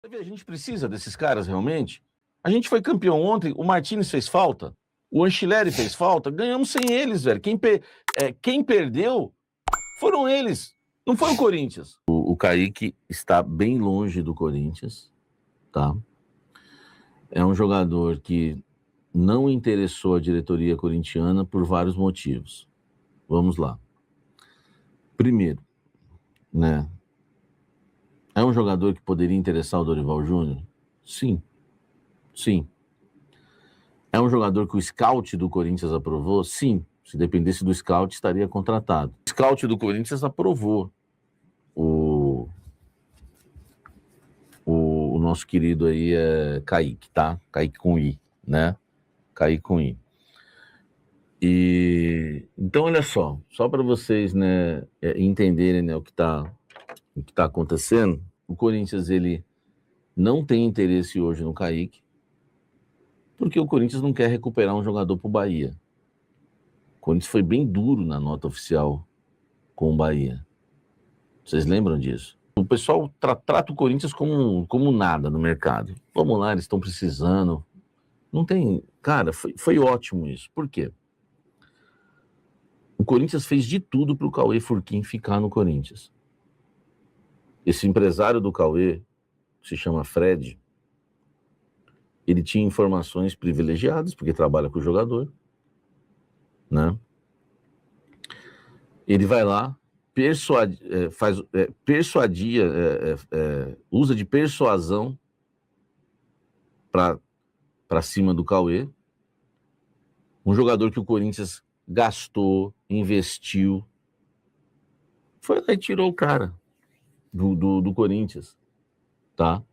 A gente precisa desses caras realmente? A gente foi campeão ontem, o Martínez fez falta, o Anchileri fez falta, ganhamos sem eles, velho. Quem perdeu foram eles, não foi o Corinthians. O Kaique está bem longe do Corinthians, tá? É um jogador que não interessou a diretoria corintiana por vários motivos. Vamos lá. Primeiro, né? É um jogador que poderia interessar o Dorival Júnior? Sim. Sim. É um jogador que o scout do Corinthians aprovou? Sim. Se dependesse do scout, estaria contratado. O scout do Corinthians aprovou o nosso querido aí é Kaique, tá? Kaique com I, né? Kaique com I. E então, olha só para vocês, né, entenderem, né, o que tá acontecendo. O Corinthians, ele não tem interesse hoje no Kaique, porque o Corinthians não quer recuperar um jogador pro Bahia. O Corinthians foi bem duro na nota oficial com o Bahia. Vocês lembram disso? O pessoal trata o Corinthians como nada no mercado. Vamos lá, eles estão precisando. Não tem... Cara, foi ótimo isso. Por quê? O Corinthians fez de tudo para o Cauê Furquim ficar no Corinthians. Esse empresário do Cauê, que se chama Fred, ele tinha informações privilegiadas, porque trabalha com o jogador, né? Ele vai lá, usa de persuasão para cima do Cauê. Um jogador que o Corinthians gastou, investiu, foi lá e tirou o cara do Corinthians, tá?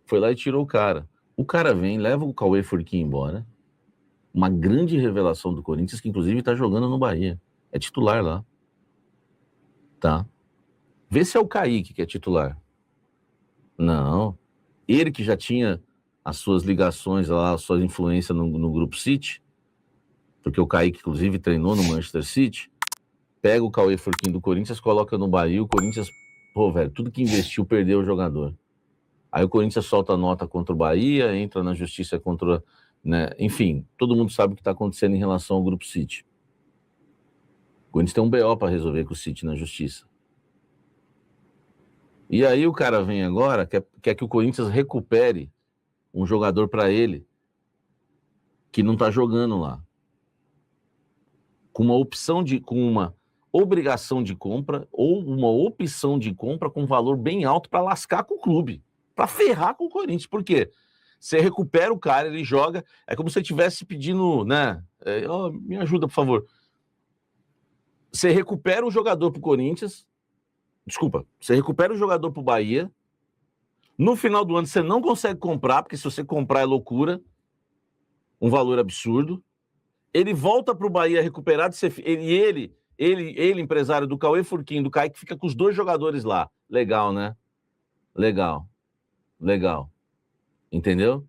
Foi lá e tirou o cara. O cara vem, leva o Cauê Furquim embora, uma grande revelação do Corinthians, que inclusive tá jogando no Bahia, é titular lá, tá? Vê se é o Kaique que é titular. Não, ele que já tinha as suas ligações lá, a sua influência no Grupo City, porque o Kaique inclusive treinou no Manchester City, pega o Cauê Furquim do Corinthians, coloca no Bahia, o Corinthians, pô, velho, tudo que investiu perdeu o jogador. Aí o Corinthians solta a nota contra o Bahia, entra na justiça contra, né? Enfim, todo mundo sabe o que está acontecendo em relação ao Grupo City. O Corinthians tem um BO para resolver com o City na justiça. E aí o cara vem agora, quer que o Corinthians recupere um jogador para ele que não está jogando lá. Com uma obrigação de compra ou uma opção de compra com valor bem alto para lascar com o clube, para ferrar com o Corinthians. Por quê? Você recupera o cara, ele joga, é como se você estivesse pedindo, né? Me ajuda, por favor. Você recupera o jogador pro Corinthians, você recupera o jogador pro Bahia, no final do ano você não consegue comprar, porque se você comprar é loucura, um valor absurdo. Ele volta pro Bahia recuperado, ele, empresário do Cauê Furquim, do Kaique, fica com os dois jogadores lá. Legal, né? Legal. Entendeu?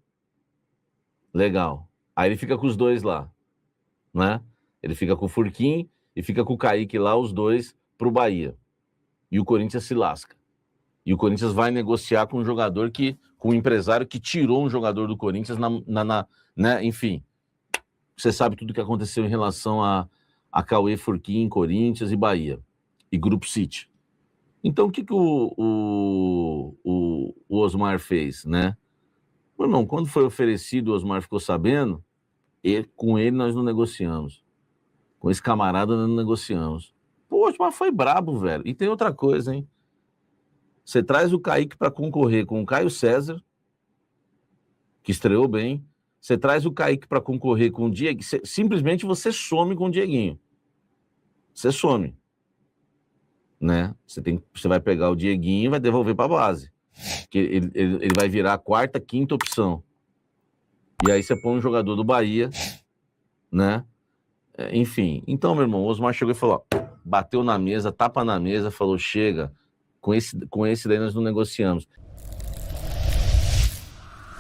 Legal. Aí ele fica com os dois lá, né? Ele fica com o Furquim e fica com o Kaique lá, os dois, pro Bahia. E o Corinthians se lasca. E o Corinthians vai negociar com um jogador com um empresário que tirou um jogador do Corinthians né? Enfim, você sabe tudo o que aconteceu em relação a Cauê Furquim, Corinthians e Bahia. E Grupo City. Então, o que o Osmar fez, né? Meu irmão, quando foi oferecido, o Osmar ficou sabendo, com ele nós não negociamos. Com esse camarada nós não negociamos. Pô, o Osmar foi brabo, velho. E tem outra coisa, hein? Você traz o Kaique para concorrer com o Caio César, que estreou bem. Você traz o Kaique para concorrer com o Diego. Simplesmente você some com o Dieguinho. Você some. Né? Você vai pegar o Dieguinho e vai devolver para a base. Que ele vai virar a quarta, quinta opção. E aí você põe um jogador do Bahia, né? Enfim. Então, meu irmão, o Osmar chegou e falou, ó, bateu na mesa, tapa na mesa, falou, chega, com esse daí nós não negociamos.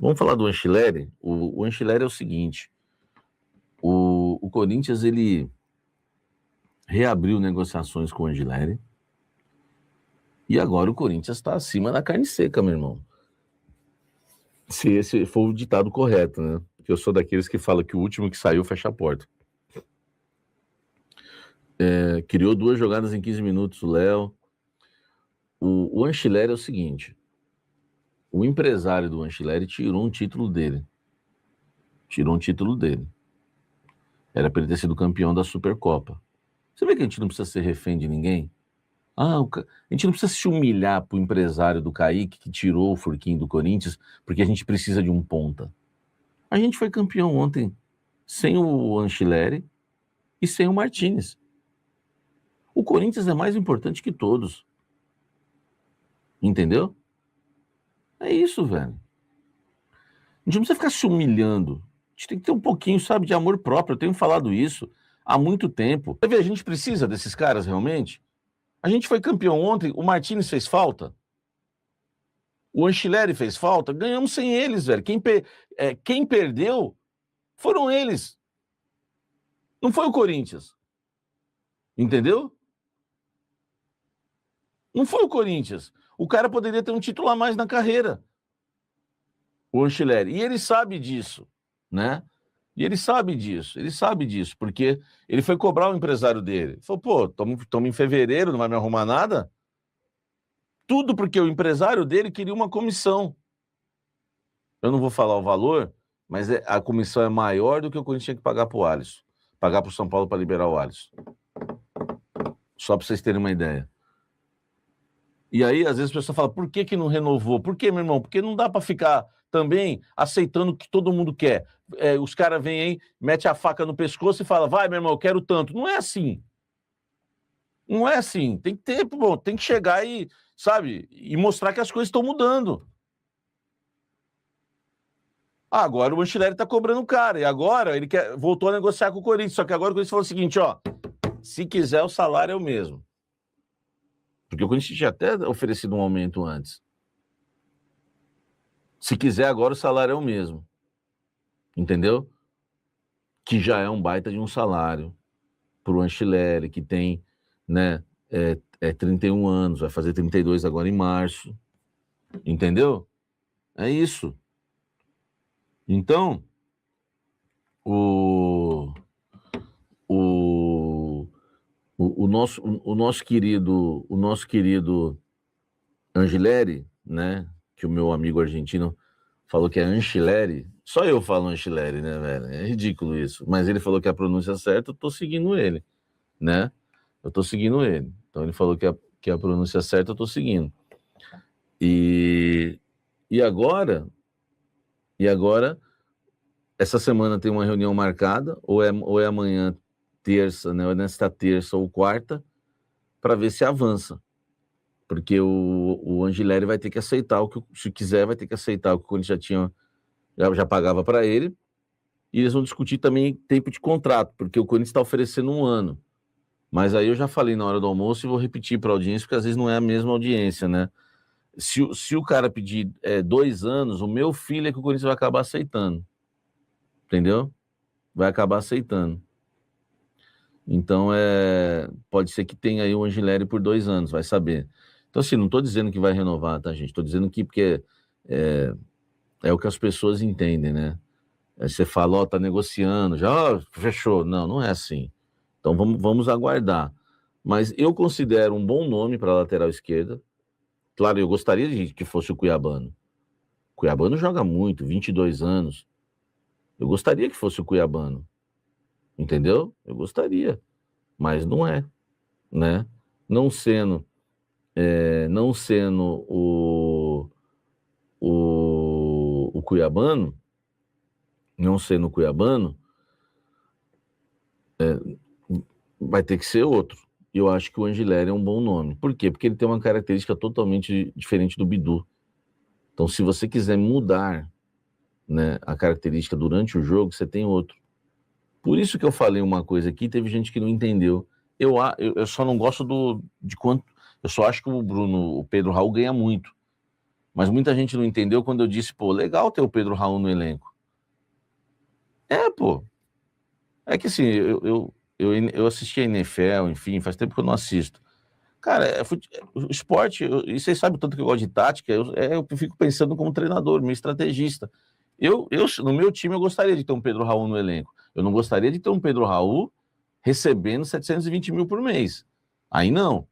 Vamos falar do Anchileri? O Anchileri é o seguinte, o Corinthians, ele reabriu negociações com o Anchileri e agora o Corinthians está acima da carne seca, meu irmão. Se esse for o ditado correto, né? Porque eu sou daqueles que fala que o último que saiu fecha a porta. Criou 2 jogadas em 15 minutos, o Léo. O Anchileri é o seguinte: o empresário do Anchileri tirou um título dele. Tirou um título dele. Era para ele ter sido campeão da Supercopa. Você vê que a gente não precisa ser refém de ninguém? A gente não precisa se humilhar pro empresário do Kaique que tirou o Furquinho do Corinthians porque a gente precisa de um ponta. A gente foi campeão ontem sem o Anchileri e sem o Martínez. O Corinthians é mais importante que todos. Entendeu? É isso, velho. A gente não precisa ficar se humilhando. A gente tem que ter um pouquinho, sabe, de amor próprio. Eu tenho falado isso há muito tempo. Você vê, a gente precisa desses caras realmente? A gente foi campeão ontem, o Martínez fez falta. O Anchileri fez falta. Ganhamos sem eles, velho. Quem perdeu foram eles. Não foi o Corinthians. Entendeu? Não foi o Corinthians. O cara poderia ter um título a mais na carreira. O Anchileri. E ele sabe disso, né? E ele sabe disso, porque ele foi cobrar o empresário dele. Ele falou, pô, estamos em fevereiro, não vai me arrumar nada? Tudo porque o empresário dele queria uma comissão. Eu não vou falar o valor, mas a comissão é maior do que o Corinthians tinha que pagar para o Alisson. Pagar para o São Paulo para liberar o Alisson. Só para vocês terem uma ideia. E aí, às vezes, a pessoa fala, por que não renovou? Por que, meu irmão? Porque não dá para ficar também aceitando o que todo mundo quer. Os caras vêm aí, mete a faca no pescoço e fala, vai, meu irmão, eu quero tanto. Não é assim. Não é assim. Tem que ter, bom, tem que chegar e, sabe, e mostrar que as coisas estão mudando. Agora o Anchileri tá cobrando caro. E agora ele voltou a negociar com o Corinthians. Só que agora o Corinthians falou o seguinte, ó. Se quiser, o salário é o mesmo. Porque o Corinthians tinha até oferecido um aumento antes. Se quiser, agora o salário é o mesmo. Entendeu? Que já é um baita de um salário pro Anchileri, que tem, né, 31 anos, vai fazer 32 agora em março. Entendeu? É isso. Então, o nosso querido Angileri, né? Que o meu amigo argentino falou que é Anchileri. Só eu falo Anchileri, né, velho? É ridículo isso. Mas ele falou que a pronúncia é certa, eu tô seguindo ele, né? Eu tô seguindo ele. Então ele falou que a pronúncia é certa, eu tô seguindo. E agora, essa semana tem uma reunião marcada, ou é amanhã, terça, né? Ou nesta terça ou quarta, para ver se avança. Porque o Angileri vai ter que aceitar se quiser, vai ter que aceitar o que o Corinthians já pagava para ele. E eles vão discutir também tempo de contrato, porque o Corinthians está oferecendo 1 ano. Mas aí eu já falei na hora do almoço e vou repetir para a audiência, porque às vezes não é a mesma audiência, né? Se o cara pedir 2 anos, o meu filho é que o Corinthians vai acabar aceitando. Entendeu? Vai acabar aceitando. Então, pode ser que tenha aí o Angileri por 2 anos, vai saber. Então, assim, não estou dizendo que vai renovar, tá, gente? Estou dizendo que porque é o que as pessoas entendem, né? Aí você fala, ó, tá negociando, já fechou. Não, não é assim. Então, vamos aguardar. Mas eu considero um bom nome para a lateral esquerda. Claro, eu gostaria de que fosse o Cuiabano. O Cuiabano joga muito, 22 anos. Eu gostaria que fosse o Cuiabano. Entendeu? Eu gostaria. Mas não é, né? Não sendo o Cuiabano, não sendo o Cuiabano, vai ter que ser outro. E eu acho que o Angileri é um bom nome. Por quê? Porque ele tem uma característica totalmente diferente do Bidu. Então, se você quiser mudar, né, a característica durante o jogo, você tem outro. Por isso que eu falei uma coisa aqui, teve gente que não entendeu. Eu só não gosto de quanto... Eu só acho que o Pedro Raul ganha muito. Mas muita gente não entendeu quando eu disse, pô, legal ter o Pedro Raul no elenco. Pô. É que assim, eu assisti a NFL, enfim, faz tempo que eu não assisto. Cara, o esporte, e vocês sabem tanto que eu gosto de tática, eu fico pensando como treinador, meio estrategista. No meu time, eu gostaria de ter um Pedro Raul no elenco. Eu não gostaria de ter um Pedro Raul recebendo 720 mil por mês. Aí não.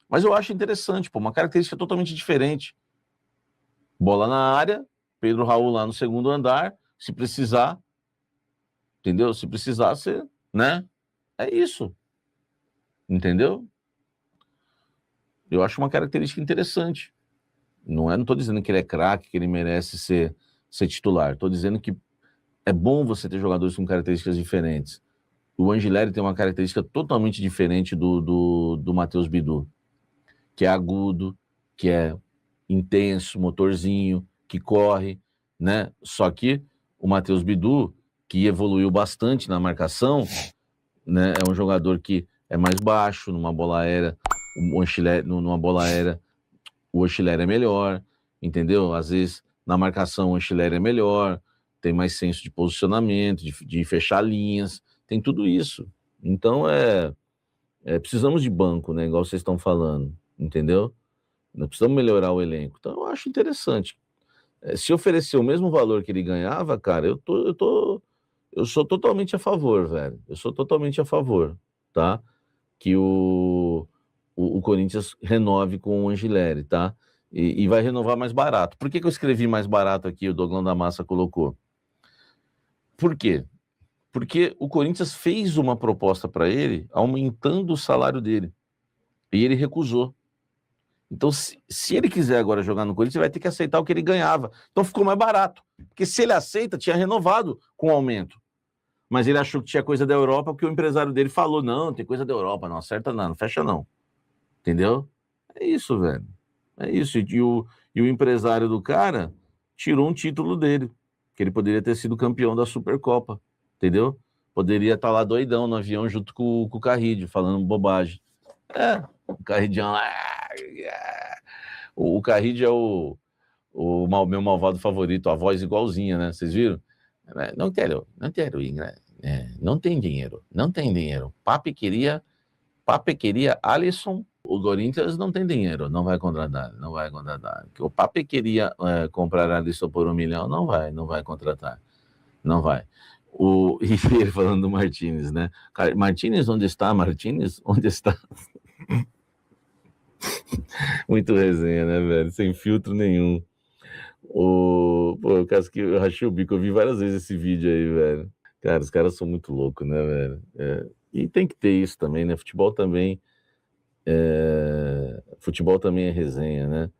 Mas eu acho interessante, pô, uma característica totalmente diferente. Bola na área, Pedro Raul lá no segundo andar, se precisar, entendeu? Se precisar, você, né? É isso, entendeu? Eu acho uma característica interessante. Não estou dizendo que ele é craque, que ele merece ser titular. Estou dizendo que é bom você ter jogadores com características diferentes. O Angileri tem uma característica totalmente diferente do Matheus Bidu, que é agudo, que é intenso, motorzinho, que corre, né? Só que o Matheus Bidu, que evoluiu bastante na marcação, né? É um jogador que é mais baixo numa bola aérea, numa bola aérea, o Angileri é melhor, entendeu? Às vezes na marcação o Angileri é melhor, tem mais senso de posicionamento, de fechar linhas, tem tudo isso. Então precisamos de banco, né? Igual vocês estão falando, entendeu? Nós precisamos melhorar o elenco. Então eu acho interessante. Se oferecer o mesmo valor que ele ganhava, cara, eu sou totalmente a favor, velho. Eu sou totalmente a favor, tá? Que o Corinthians renove com o Angileri, tá? E vai renovar mais barato. Por que eu escrevi mais barato aqui, o Doglão da Massa colocou? Por quê? Porque o Corinthians fez uma proposta para ele, aumentando o salário dele. E ele recusou. Então, se ele quiser agora jogar no Corinthians, ele vai ter que aceitar o que ele ganhava. Então ficou mais barato. Porque se ele aceita, tinha renovado com o aumento. Mas ele achou que tinha coisa da Europa, porque o empresário dele falou: não, tem coisa da Europa, não acerta não, não fecha não. Entendeu? É isso, velho. É isso. E o empresário do cara tirou um título dele, que ele poderia ter sido campeão da Supercopa. Entendeu? Poderia estar lá doidão no avião junto com o Carrillo, falando bobagem. O Carrilhão lá. O Carrillo é meu malvado favorito, a voz igualzinha, né? Vocês viram? Não quero, não tem dinheiro, não tem dinheiro. Pape queria Alisson, o Corinthians não tem dinheiro, não vai contratar. O Pape queria comprar Alisson por 1 milhão, não vai contratar, não vai. E ele falando do Martínez, né? Martínez, onde está? Martínez, onde está? Muito resenha, né, velho? Sem filtro nenhum. Pô, o caso que eu rachei o bico, eu vi várias vezes esse vídeo aí, velho. Cara, os caras são muito loucos, né, velho? E tem que ter isso também, né? Futebol também é resenha, né?